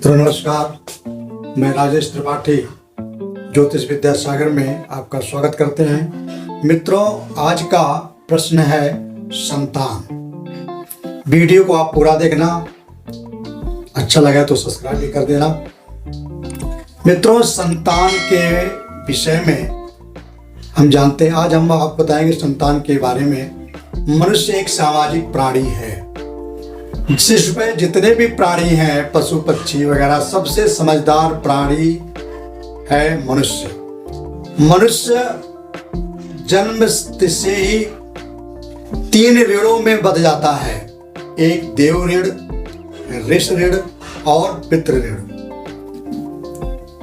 मित्रों नमस्कार, मैं राजेश त्रिपाठी ज्योतिष विद्या सागर में आपका स्वागत करते हैं। मित्रों, आज का प्रश्न है संतान। वीडियो को आप पूरा देखना, अच्छा लगा तो सब्सक्राइब भी कर देना। मित्रों, संतान के विषय में हम जानते हैं, आज हम आपको बताएंगे संतान के बारे में। मनुष्य एक सामाजिक प्राणी है। जिसमें जितने भी प्राणी हैं, पशु पक्षी वगैरह, सबसे समझदार प्राणी है मनुष्य। मनुष्य जन्म से ही 3 ऋणों में बंध जाता है। एक देव ऋण, ऋष ऋण और पितृ ऋण।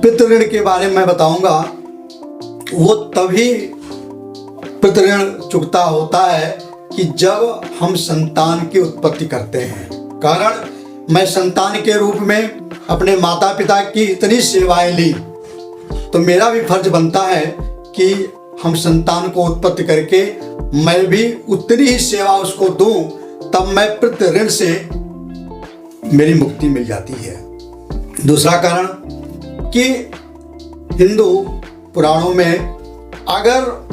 पितृ ऋण के बारे में मैं बताऊंगा। वो तभी पितृ ऋण चुकता होता है कि जब हम संतान की उत्पत्ति करते हैं। कारण मैं संतान के रूप में अपने माता पिता की इतनी सेवाएं ली, तो मेरा भी फर्ज बनता है कि हम संतान को उत्पत्ति करके मैं भी उतनी ही सेवा उसको दूं, तब मैं पितृ ऋण से मेरी मुक्ति मिल जाती है। दूसरा कारण कि हिंदू पुराणों में अगर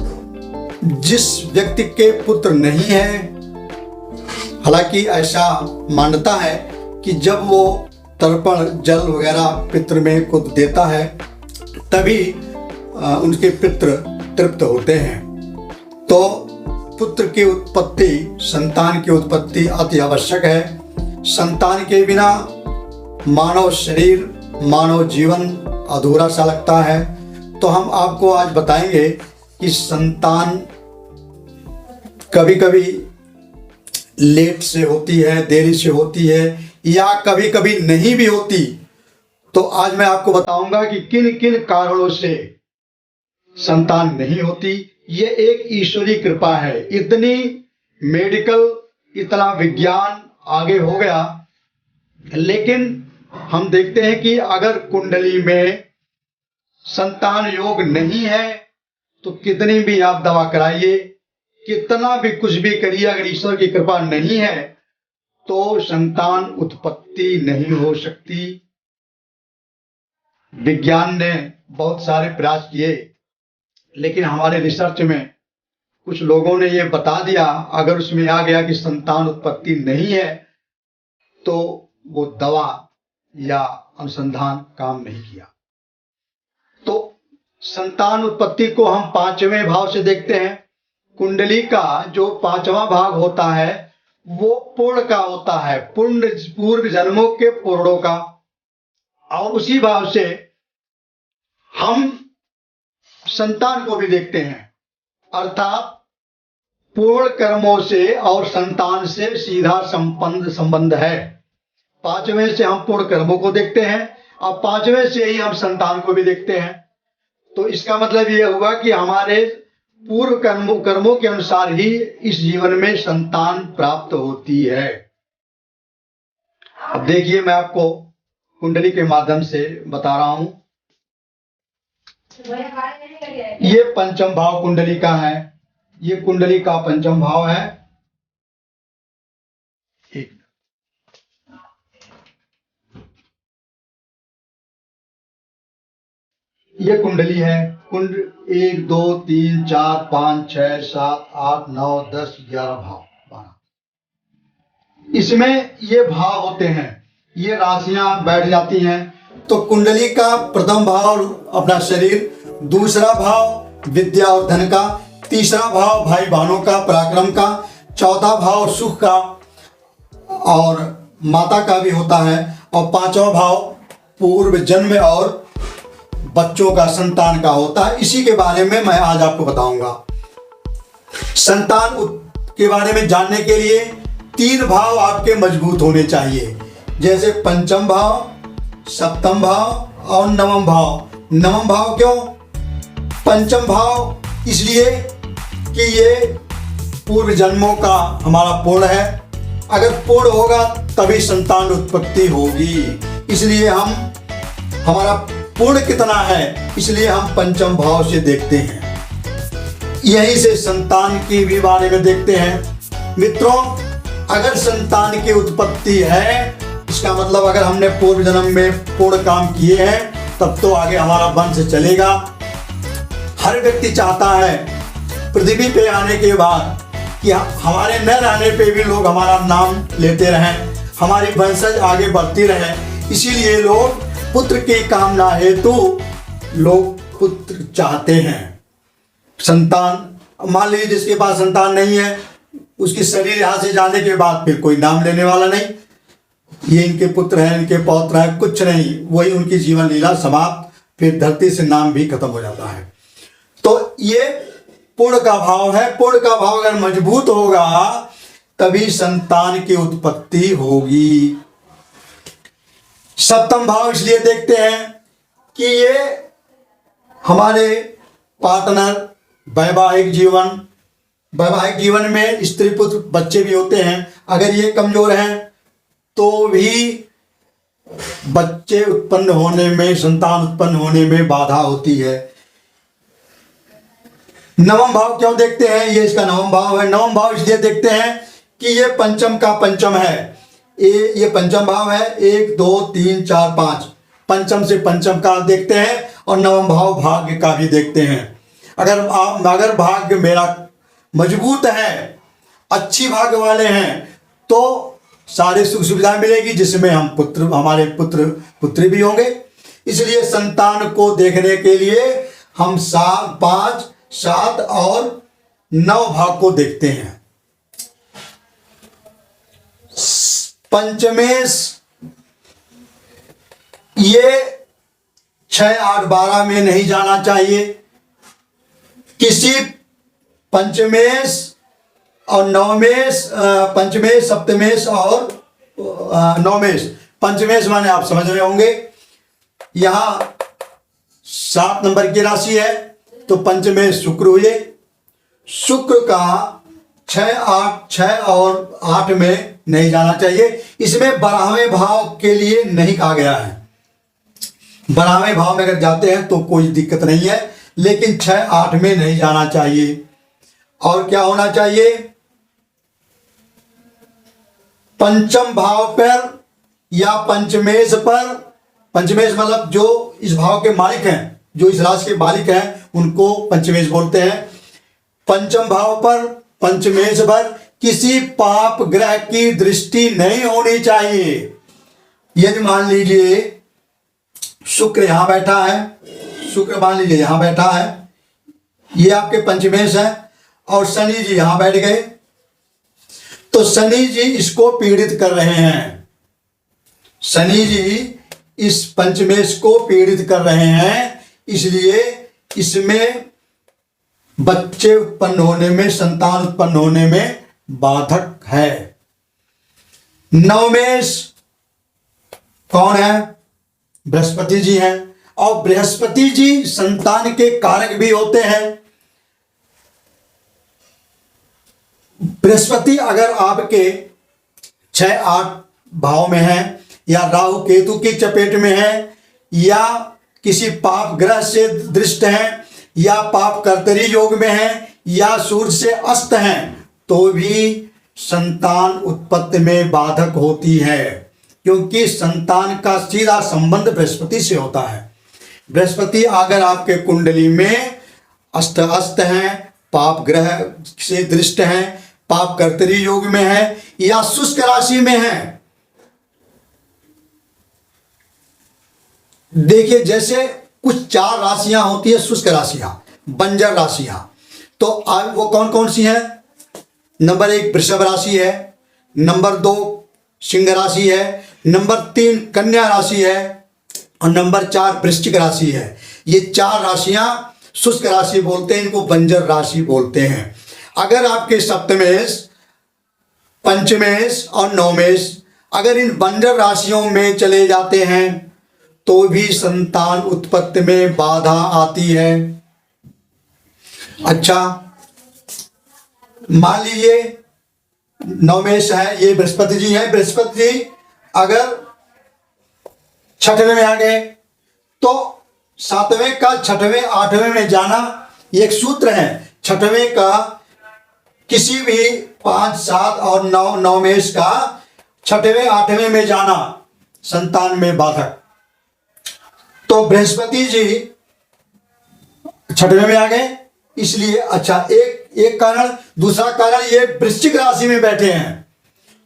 जिस व्यक्ति के पुत्र नहीं है, हालांकि ऐसा मान्यता है कि जब वो तर्पण जल वगैरह पितृ में को देता है तभी उनके पितृ तृप्त होते हैं। तो पुत्र की उत्पत्ति, संतान की उत्पत्ति अति आवश्यक है। संतान के बिना मानव शरीर, मानव जीवन अधूरा सा लगता है। तो हम आपको आज बताएंगे कि संतान कभी कभी लेट से होती है, देरी से होती है, या कभी कभी नहीं भी होती। तो आज मैं आपको बताऊंगा कि किन किन कारणों से संतान नहीं होती। ये एक ईश्वरीय कृपा है। इतनी मेडिकल, इतना विज्ञान आगे हो गया, लेकिन हम देखते हैं कि अगर कुंडली में संतान योग नहीं है तो कितनी भी आप दवा कराइए, कितना भी कुछ भी करिए, अगर ईश्वर की कृपा नहीं है तो संतान उत्पत्ति नहीं हो सकती। विज्ञान ने बहुत सारे प्रयास किए, लेकिन हमारे रिसर्च में कुछ लोगों ने ये बता दिया, अगर उसमें आ गया कि संतान उत्पत्ति नहीं है तो वो दवा या अनुसंधान काम नहीं किया। तो संतान उत्पत्ति को हम 5वें भाव से देखते हैं। कुंडली का जो 5वां भाग होता है वो पूर्ण का होता है, पूर्व जन्मों के पूर्णों का। और उसी भाव से हम संतान को भी देखते हैं, अर्थात पूर्ण कर्मों से और संतान से सीधा संबंध है। 5वें से हम पूर्ण कर्मों को देखते हैं और 5वें से ही हम संतान को भी देखते हैं। तो इसका मतलब यह हुआ कि हमारे पूर्व कर्मों के अनुसार ही इस जीवन में संतान प्राप्त होती है। अब देखिए, मैं आपको कुंडली के माध्यम से बता रहा हूं। ये 5म भाव कुंडली का है। ये कुंडली का 5म भाव है। ये कुंडली है। कुंड 1 2 3 4 5 6 7 8 9 10 11 भाव 12। इसमें ये भाव होते हैं, ये राशियां बैठ जाती हैं। तो कुंडली का 1म भाव अपना शरीर, 2रा भाव विद्या और धन का, 3रा भाव भाई बहनों का, पराक्रम का, 4था भाव सुख का और माता का भी होता है, और 5वां भाव पूर्व जन्म और बच्चों का, संतान का होता है। इसी के बारे में मैं आज आपको बताऊंगा। संतान के बारे में जानने के लिए 3 भाव आपके मजबूत होने चाहिए, जैसे 5म भाव, 7म भाव और 9म भाव। 9म भाव क्यों? 5म भाव इसलिए कि ये पूर्व जन्मों का हमारा पूर्ण है। अगर पूर्ण होगा तभी संतान उत्पत्ति होगी। इसलिए हमारा पूर्ण कितना है, इसलिए हम 5म भाव से देखते हैं। यहीं से संतान के भी बारे में देखते हैं। मित्रों, अगर संतान की उत्पत्ति है इसका मतलब अगर हमने पूर्व जन्म में पूर्ण काम किए हैं तब तो आगे हमारा वंश चलेगा। हर व्यक्ति चाहता है पृथ्वी पे आने के बाद कि हमारे न रहने पे भी लोग हमारा नाम लेते रहें, हमारी वंशज आगे बढ़ती रहे। इसीलिए लोग पुत्र की कामना हेतु लोग पुत्र चाहते हैं। संतान, मान लीजिए जिसके पास संतान नहीं है, उसकी शरीर यहाँ से जाने के बाद फिर कोई नाम लेने वाला नहीं, ये इनके पुत्र हैं, इनके पौत्र हैं, कुछ नहीं, वही उनकी जीवन लीला समाप्त, फिर धरती से नाम भी खत्म हो जाता है। तो ये पुण्य का भाव है। पुण्य का भाव अगर मजबूत होगा तभी संतान की उत्पत्ति होगी। सप्तम भाव इसलिए देखते हैं कि ये हमारे पार्टनर, वैवाहिक जीवन में स्त्री पुत्र बच्चे भी होते हैं। अगर ये कमजोर हैं तो भी बच्चे उत्पन्न होने में, संतान उत्पन्न होने में बाधा होती है। नवम भाव क्यों देखते हैं? ये इसका नवम भाव है। नवम भाव इसलिए देखते हैं कि ये पंचम का पंचम है। ये पंचम भाव है, 1 2 3 4 5, पंचम से पंचम का देखते हैं और नवम भाव भाग्य का भी देखते हैं। अगर भाग्य मेरा मजबूत है, अच्छी भाग्य वाले हैं, तो सारे सुख सुविधाएं मिलेगी, जिसमें हमारे पुत्री भी होंगे। इसलिए संतान को देखने के लिए हम 5 7 और 9 भाव को देखते हैं। पंचमेश ये 6 8 12 में नहीं जाना चाहिए। किसी पंचमेश और नवमेश, पंचमेश, सप्तमेश और नवमेश। पंचमेश माने आप समझ रहे होंगे, यहां 7 नंबर की राशि है, तो पंचमेश शुक्र हुए। शुक्र का 6 और 8 में नहीं जाना चाहिए। इसमें 12वें भाव के लिए नहीं कहा गया है। 12वें भाव में अगर जाते हैं तो कोई दिक्कत नहीं है, लेकिन 6 8 में नहीं जाना चाहिए। और क्या होना चाहिए? पंचम भाव पर या पंचमेश पर। पंचमेश मतलब जो इस भाव के मालिक हैं, जो इस राशि के मालिक हैं, उनको पंचमेश बोलते हैं। पंचम भाव पर, पंचमेश पर किसी पाप ग्रह की दृष्टि नहीं होनी चाहिए। यदि मान लीजिए शुक्र यहां बैठा है, शुक्र मान लीजिए यहां बैठा है, ये आपके पंचमेश है, और शनि जी यहां बैठ गए, तो शनि जी इसको पीड़ित कर रहे हैं। शनि जी इस पंचमेश को पीड़ित कर रहे हैं, इसलिए इसमें बच्चे उत्पन्न होने में, संतान उत्पन्न होने में बाधक है। नवमेश कौन है? बृहस्पति जी हैं, और बृहस्पति जी संतान के कारक भी होते हैं। बृहस्पति अगर आपके 6 8 भाव में है, या राहु केतु की चपेट में है, या किसी पाप ग्रह से दृष्ट है, या पाप कर्तरी योग में है, या सूर्य से अस्त हैं, तो भी संतान उत्पत्ति में बाधक होती है, क्योंकि संतान का सीधा संबंध बृहस्पति से होता है। बृहस्पति अगर आपके कुंडली में अस्त हैं, पाप ग्रह से दृष्ट हैं, पाप कर्तरी योग में है, या शुष्क राशि में है। देखिए जैसे कुछ 4 राशियां होती है शुष्क राशियां, बंजर राशियां, तो वो कौन कौन सी हैं? नंबर 1 वृषभ राशि है, नंबर 2 सिंह राशि है, नंबर 3 कन्या राशि है, और नंबर 4 वृश्चिक राशि है। ये 4 राशियां शुष्क राशि बोलते हैं, इनको बंजर राशि बोलते हैं। अगर आपके सप्तमेश, पंचमेश और नवमेश अगर इन बंजर राशियों में चले जाते हैं तो भी संतान उत्पत्ति में बाधा आती है। अच्छा, मान लीजिए नवमेश है, ये बृहस्पति जी है, बृहस्पति जी अगर 6वें में आ गए तो 7वें का 6वें 8वें में जाना, ये एक सूत्र है। 6वें का किसी भी 5 7 और 9 नवमेश का 6वें 8वें में जाना, संतान में बाधक। तो बृहस्पति जी 6वें में आ गए, इसलिए अच्छा एक कारण। दूसरा कारण ये वृश्चिक राशि में बैठे हैं,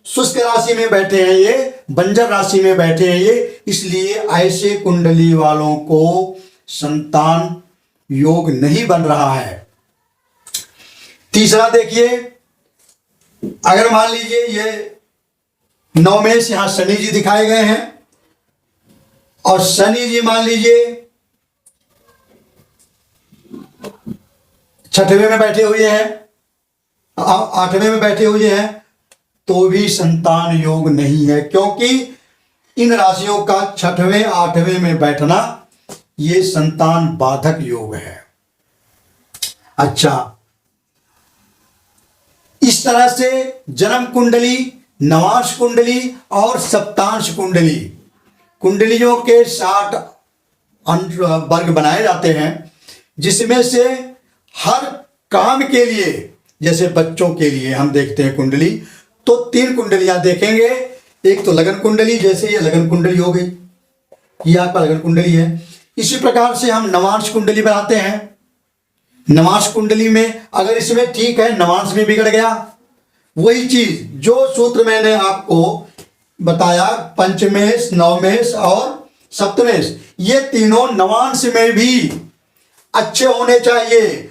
शुष्क राशि में बैठे हैं, ये बंजर राशि में बैठे हैं ये, इसलिए ऐसे कुंडली वालों को संतान योग नहीं बन रहा है। तीसरा देखिए, अगर मान लीजिए ये 9 में से यहां शनि जी दिखाए गए हैं और शनि जी मान लीजिए 6वें में बैठे हुए हैं, 8वें में बैठे हुए हैं, तो भी संतान योग नहीं है, क्योंकि इन राशियों का 6वें 8वें में बैठना ये संतान बाधक योग है। अच्छा, इस तरह से जन्म कुंडली, नवांश कुंडली और सप्तांश कुंडली, कुंडलियों के 60 वर्ग बनाए जाते हैं, जिसमें से हर काम के लिए, जैसे बच्चों के लिए हम देखते हैं कुंडली, तो 3 कुंडलियां देखेंगे। एक तो लगन कुंडली, जैसे ये लगन कुंडली हो गई, ये आपका लगन कुंडली है। इसी प्रकार से हम नवांश कुंडली बनाते हैं। नवांश कुंडली में अगर इसमें ठीक है, नवांश में बिगड़ गया, वही चीज जो सूत्र मैंने आपको बताया, पंचमेश, नवमेश और सप्तमेश, ये तीनों नवांश में भी अच्छे होने चाहिए।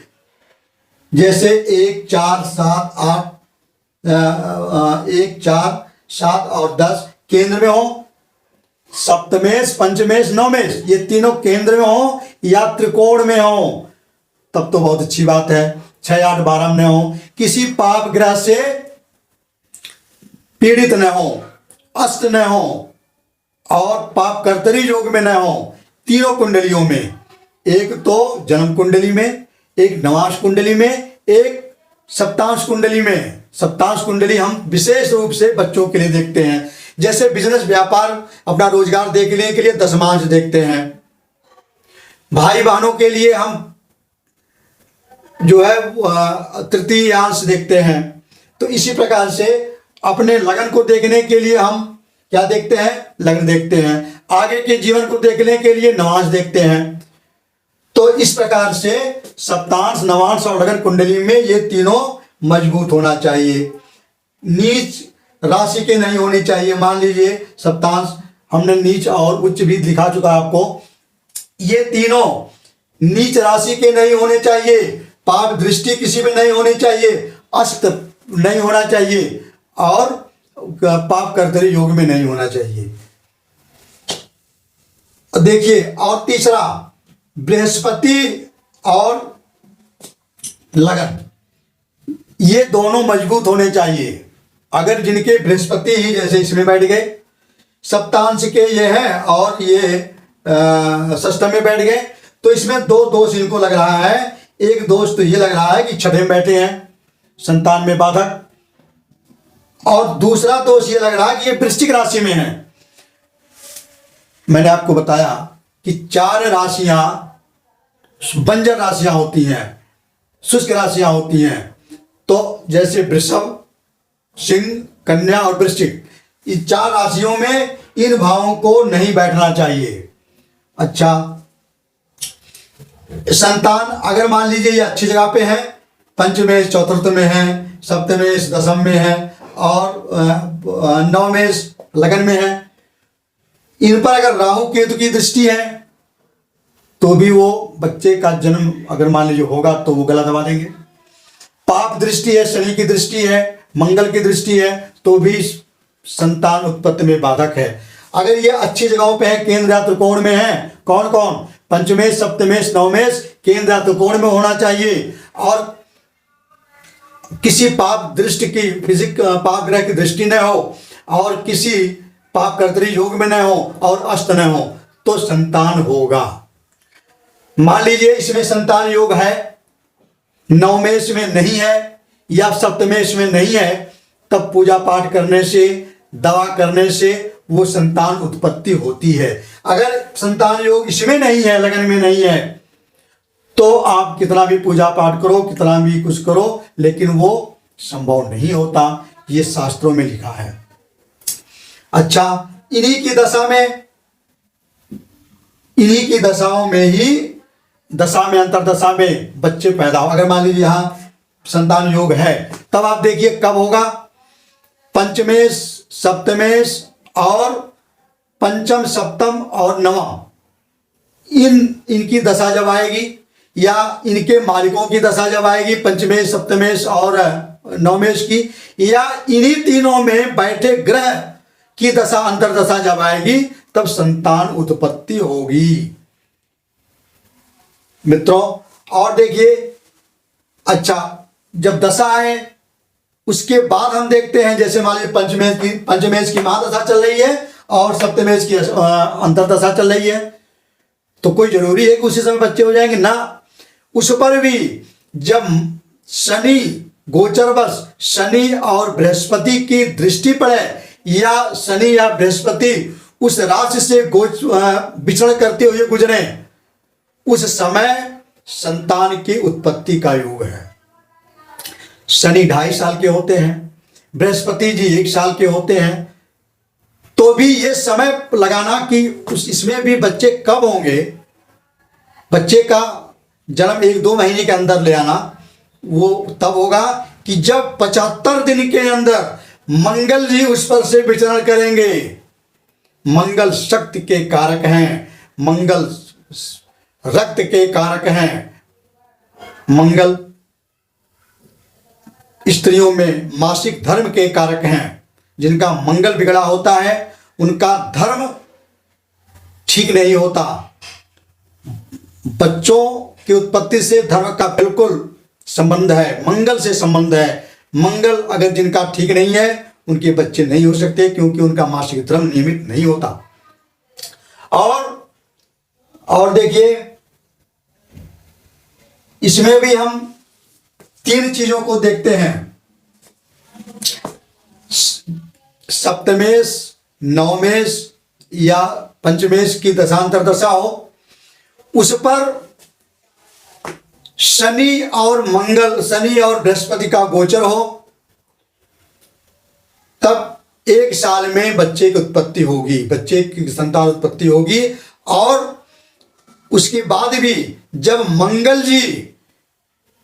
जैसे 1 4 7 8 1 4 7 और 10 केंद्र में हो, सप्तमेश, पंचमेश, नवमेश ये तीनों केंद्र में हो या त्रिकोण में हो, तब तो बहुत अच्छी बात है। 6 8 12 में हो, किसी पाप ग्रह से पीड़ित न हो, अस्त न हो और पाप कर्तरी योग में न हो। तीनों कुंडलियों में, एक तो जन्म कुंडली में, एक नवांश कुंडली में, एक सप्तांश कुंडली में। सप्तांश कुंडली हम विशेष रूप से बच्चों के लिए देखते हैं, जैसे बिजनेस, व्यापार, अपना रोजगार देखने के लिए दशमांश देखते हैं। भाई बहनों के लिए हम जो है तृतीयांश देखते हैं। तो इसी प्रकार से अपने लगन को देखने के लिए हम क्या देखते हैं? लगन देखते हैं। आगे के जीवन को देखने के लिए नवांश देखते हैं। तो इस प्रकार से सप्तांश, नवांश और लगन कुंडली में ये तीनों मजबूत होना चाहिए, नीच राशि के नहीं होनी चाहिए। मान लीजिए सप्तांश हमने नीच और उच्च भी दिखा चुका आपको, ये तीनों नीच राशि के नहीं होने चाहिए, पाप दृष्टि किसी में नहीं होनी चाहिए, अस्त नहीं होना चाहिए और पाप कर्तरी योग में नहीं होना चाहिए। देखिए, और तीसरा बृहस्पति और लगन, ये दोनों मजबूत होने चाहिए। अगर जिनके बृहस्पति ही जैसे इसमें बैठ गए, सप्तांश के ये है और ये षष्ठम में बैठ गए, तो इसमें दो दोष इनको लग रहा है। एक दोष तो ये लग रहा है कि छठे में बैठे हैं, संतान में बाधक, और दूसरा दोष ये लग रहा है कि ये वृश्चिक राशि में है। मैंने आपको बताया कि 4 राशियां बंजर राशियां होती हैं, शुष्क राशियां होती हैं। तो जैसे वृषभ, सिंह, कन्या और वृश्चिक, इन 4 राशियों में इन भावों को नहीं बैठना चाहिए। अच्छा, संतान अगर मान लीजिए ये अच्छी जगह पे है, पंचमेश चतुर्थ में है, सप्तमेश दशम में है और नवमेश लगन में है, इन पर अगर राहु केतु की दृष्टि है तो भी वो बच्चे का जन्म अगर मान लीजिए होगा तो वो गला दबा देंगे। पाप दृष्टि है, शनि की दृष्टि है, मंगल की दृष्टि है, तो भी संतान उत्पत्ति में बाधक है। अगर ये अच्छी जगहों पे है, केंद्र या त्रिकोण में है, कौन कौन? पंचमेश, सप्तमेश, नवमेश केंद्र या त्रिकोण में होना चाहिए, और किसी पाप दृष्टि की, फिजिक पाप ग्रह की दृष्टि न हो और किसी पाप कर्तरी योग में न हो और अस्त न हो, तो संतान होगा। मान लीजिए इसमें संतान योग है, नवमेश में नहीं है या सप्तमेश में नहीं है, तब पूजा पाठ करने से, दवा करने से वो संतान उत्पत्ति होती है। अगर संतान योग इसमें नहीं है, लगन में नहीं है, तो आप कितना भी पूजा पाठ करो, कितना भी कुछ करो, लेकिन वो संभव नहीं होता। ये शास्त्रों में लिखा है। अच्छा, इन्हीं की दशा में, इन्हीं की दशाओं में ही, दशा में, अंतरदशा में बच्चे पैदा हो। अगर मान लीजिए यहाँ संतान योग है, तब आप देखिए कब होगा, पंचमेश, सप्तमेश और पंचम, सप्तम और नवम, इनकी दशा जब आएगी, या इनके मालिकों की दशा जब आएगी, पंचमेश, सप्तमेश और नवमेश की, या इन्हीं तीनों में बैठे ग्रह की दशा, अंतरदशा जब आएगी, तब संतान उत्पत्ति होगी मित्रों। और देखिए, अच्छा, जब दशा आए उसके बाद हम देखते हैं, जैसे मान लीजिए पंचमेश की महादशा चल रही है और सप्तमेश की अंतरदशा चल रही है, तो कोई जरूरी है कि उसी समय बच्चे हो जाएंगे ना। उस पर भी जब शनि गोचरवश, शनि और बृहस्पति की दृष्टि पड़े, या शनि या बृहस्पति उस राशि से विचरण करते हुए गुजरे, उस समय संतान की उत्पत्ति का योग है। शनि 2.5 साल के होते हैं, बृहस्पति जी 1 साल के होते हैं, तो भी ये समय लगाना कि इसमें भी बच्चे कब होंगे, बच्चे का जन्म 1-2 महीने के अंदर ले आना, वो तब होगा कि जब 75 दिन के अंदर मंगल जी उस पर से विचरण करेंगे। मंगल शक्ति के कारक हैं, मंगल रक्त के कारक हैं, मंगल स्त्रियों में मासिक धर्म के कारक हैं। जिनका मंगल बिगड़ा होता है उनका धर्म ठीक नहीं होता। बच्चों की उत्पत्ति से धर्म का बिल्कुल संबंध है, मंगल से संबंध है। मंगल अगर जिनका ठीक नहीं है उनके बच्चे नहीं हो सकते, क्योंकि उनका मासिक धर्म नियमित नहीं होता। और देखिए, इसमें भी हम 3 चीजों को देखते हैं, सप्तमेश, नवमेश या पंचमेश की दशांतर दशा हो, उस पर शनि और मंगल, शनि और बृहस्पति का गोचर हो, तब 1 साल में बच्चे की उत्पत्ति होगी, बच्चे की संतान उत्पत्ति होगी। और उसके बाद भी जब मंगल जी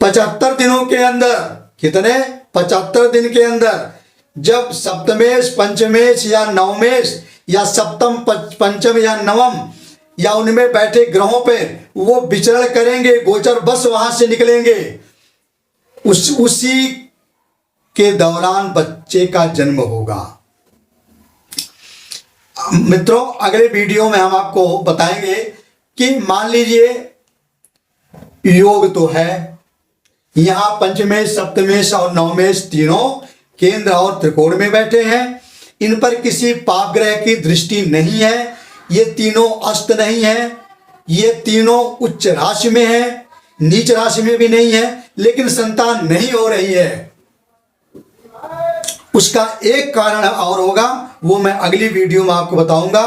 75 दिनों के अंदर, कितने 75 दिन के अंदर, जब सप्तमेश, पंचमेश या नवमेश या सप्तम, पंचम या नवम या उनमें बैठे ग्रहों पे वो विचरण करेंगे, गोचर बस वहां से निकलेंगे, उसी के दौरान बच्चे का जन्म होगा। मित्रों, अगले वीडियो में हम आपको बताएंगे कि मान लीजिए योग तो है, यहां पंचमेश, सप्तमेश और नवमेश तीनों केंद्र और त्रिकोण में बैठे हैं, इन पर किसी पाप ग्रह की दृष्टि नहीं है, ये तीनों अस्त नहीं है, ये तीनों उच्च राशि में है, नीच राशि में भी नहीं है, लेकिन संतान नहीं हो रही है। उसका एक कारण और होगा, वो मैं अगली वीडियो में आपको बताऊंगा।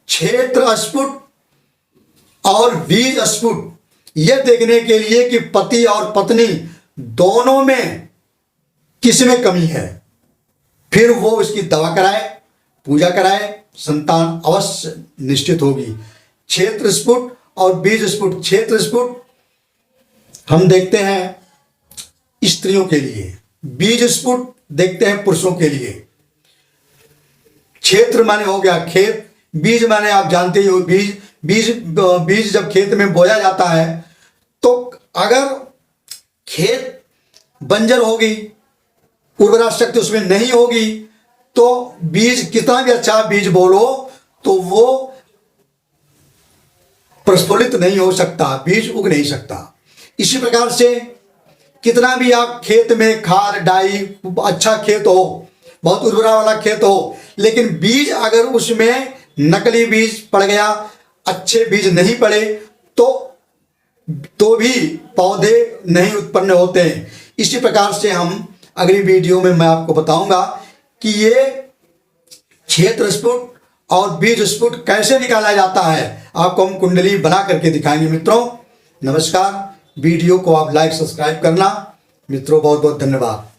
क्षेत्र स्फुट और बीज स्फुट, यह देखने के लिए कि पति और पत्नी दोनों में किस में कमी है, फिर वो उसकी दवा कराए, पूजा कराए, संतान अवश्य निश्चित होगी। क्षेत्र स्फुट और बीज स्फुट, क्षेत्र स्फुट हम देखते हैं स्त्रियों के लिए, बीज स्फुट देखते हैं पुरुषों के लिए। क्षेत्र माने हो गया खेत, बीज माने आप जानते ही हो, बीज जब खेत में बोया जाता है, तो अगर खेत बंजर होगी, उर्वरा शक्ति उसमें नहीं होगी, तो बीज कितना भी अच्छा बीज बोलो तो वो प्रस्फुलित नहीं हो सकता, बीज उग नहीं सकता। इसी प्रकार से कितना भी आप खेत में खाद डाई, अच्छा खेत हो, बहुत उर्वरा वाला खेत हो, लेकिन बीज अगर उसमें नकली बीज पड़ गया, अच्छे बीज नहीं पड़े, तो भी पौधे नहीं उत्पन्न होते हैं। इसी प्रकार से हम अगली वीडियो में मैं आपको बताऊंगा कि ये क्षेत्र स्फुट और बीज स्फुट कैसे निकाला जाता है, आपको हम कुंडली बना करके दिखाएंगे। मित्रों नमस्कार, वीडियो को आप लाइक सब्सक्राइब करना। मित्रों बहुत बहुत धन्यवाद।